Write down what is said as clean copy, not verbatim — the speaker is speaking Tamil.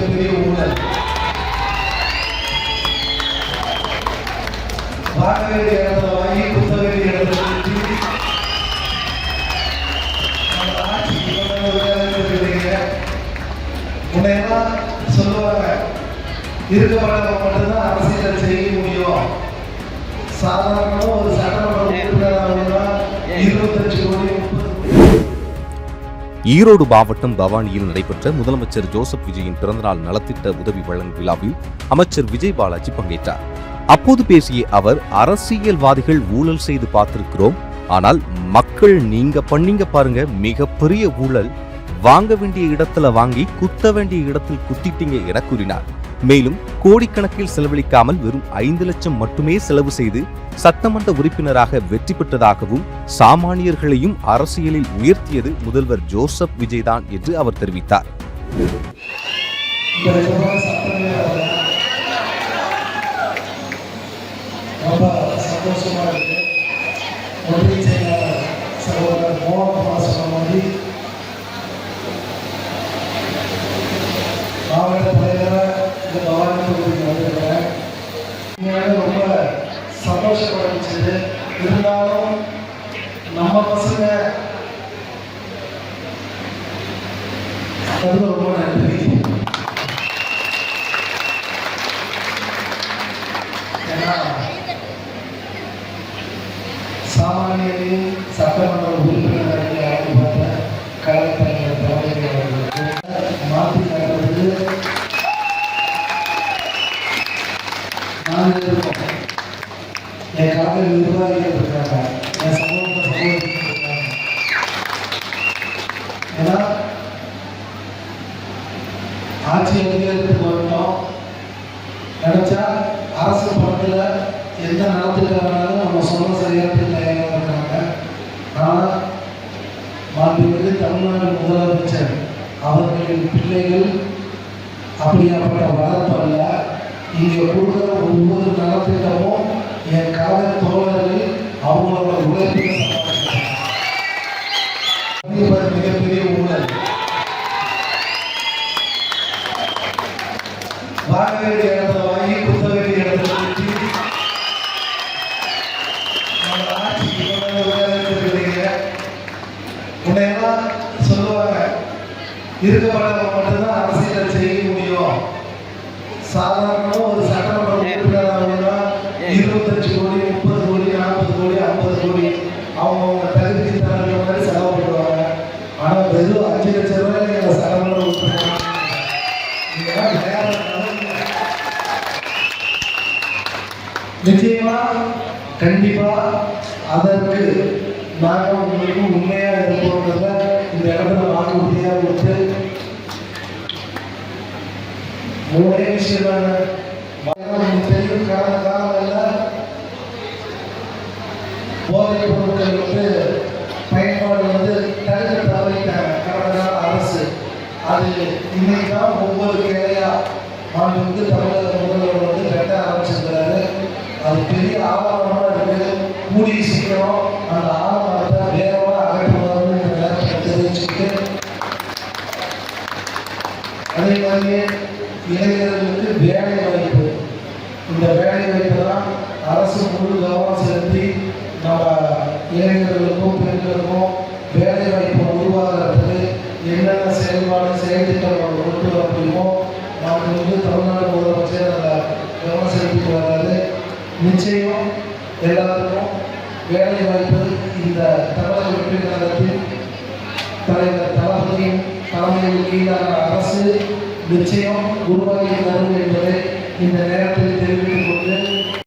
மிகப்பெரிய ஊழல். வாங்க வேண்டிய இடத்துல வாங்கி குத்த வேண்டிய இடத்துல உன்னையெல்லாம் சொல்லுவாங்க, இருக்கப்பட்ட மட்டும்தான் அரசியல் செய்ய முடியும். சாதாரண ஒரு சட்டமன்ற உறுப்பினராக 25 கோடி. ஈரோடு மாவட்டம் பவானியில் நடைபெற்ற முதலமைச்சர் ஜோசப் விஜயின் பிறந்தநாள் நலத்திட்ட உதவி வழங்கும் விழாவில் அமைச்சர் விஜய் பாலாஜி பங்கேற்றார். அப்போது பேசிய அவர், அரசியல்வாதிகள் ஊழல் செய்து பார்த்திருக்கிறோம், ஆனால் மக்கள் நீங்க பண்ணீங்க பாருங்க மிகப்பெரிய ஊழல், வாங்க வேண்டிய இடத்துல வாங்கி குத்த வேண்டிய இடத்தில் குத்திட்டீங்க என கூறினார். மேலும் கோடிக்கணக்கில் செலவழிக்காமல் வெறும் 5 லட்சம் மட்டுமே செலவு செய்து சட்டமன்ற உறுப்பினராக வெற்றி பெற்றதாகவும் சாமானியர்களையும் அரசியலில் உயர்த்தியது முதல்வர் ஜோசப் விஜய் தான் என்று அவர் தெரிவித்தார். ரொம்ப சந்தோஷப்பட்டுச்சு. இருந்தாலும் நம்ம பசங்க ரொம்ப நன்றி. ஏன்னா சாமானியரையும் சட்டமன்ற உறுப்பினராக பார்த்த கலைஞர் தலைவர்களுக்கு மாற்றி காட்டுவது நாங்கள் இருக்கோம். என் காலையில் நிர்வாகிகள் இருக்காங்க, என் சமூகத்தை இருக்காங்க. ஏன்னா ஆட்சி அதிகாரத்துக்கு வரணும் நினைச்சா அரசு பணத்தில் எந்த நலத்துக்கானாலும் நம்ம சொல்ல செய்யறதுக்கு தயாராக இருக்காங்க. ஆனால் மாண்புமிகு தமிழ்நாடு முதலமைச்சர் அவர்களின் பிள்ளைகள் அப்படியாப்பட்ட வளர்ப்பு அல்ல. இங்கே கொடுக்குற ஒவ்வொரு நலத்திட்டமும் என் கழக தோழர்கள் அவங்களோட உழைப்பில் மிகப்பெரிய ஊழல். வாங்க வேண்டிய இடத்துல வாங்கி குத்த வேண்டிய இடத்துல உன்னையெல்லாம் சொல்லுவாங்க, இருக்கப்பட்ட மட்டும்தான் அரசியல் செய்ய முடியும். சாதாரண ஒரு சட்டமன்ற உறுப்பினராக 25 கோடி, 30 கோடி, 40 கோடி, 50 கோடி அவங்க தகுதிக்கு தகுந்த மாதிரி செலவு பண்ணுவாங்க. ஆனால் வெறும் 5 லட்சம் ரூபாய் எங்கள் சட்டமன்ற உறுப்பினர் நிச்சயமா கண்டிப்பா அதற்கு நாங்கள் உங்களுக்கு உண்மையாக இருப்போன்றத இந்த இடத்துல வாக்குறுதியாக கொடுத்து மூணே விஷயம் தெரியும். காலங்களில் போதைப் பொருட்கள் பயன்பாடு தடுக்க தவறிட்டாங்க கடந்த கால அரசு. அது இன்னைக்கு தான் ஒவ்வொரு கிளையா தமிழக முதல்வர் கட்ட ஆரம்பிச்சிருக்கிறாரு. அது பெரிய ஆவணமாக இருக்குது. கூடிய சீக்கிரம் அந்த ஆவணத்தை வேகமாக அகற்றுவார்னு இந்த நேரத்தில் தெரிவிச்சுட்டு, அதே மாதிரியே இளைஞர்களுக்கு வேலை வாய்ப்பு, இந்த வேலை வாய்ப்பு தான் அரசு முழு கவனம் செலுத்தி நம்ம இளைஞர்களுக்கும் பெண்களுக்கும் வேலை வாய்ப்பை உருவாக்குறதுக்கு என்னென்ன செயல்திட்டங்கள் கொண்டு வர முடியுமோ நமக்கு தமிழ்நாடு முதலமைச்சர் அதில் கவனம் செலுத்திட்டு வர்றாரு. நிச்சயம் எல்லாருக்கும் வேலை வாய்ப்பு இந்த தமிழக வெற்றி கழகத்தின் தலைவர் தளபதியின் தலைமையில் கீழான அரசு நிச்சயம் உருவாக்கி தரும் என்பதை இந்த நேரத்தில் தெரிவித்து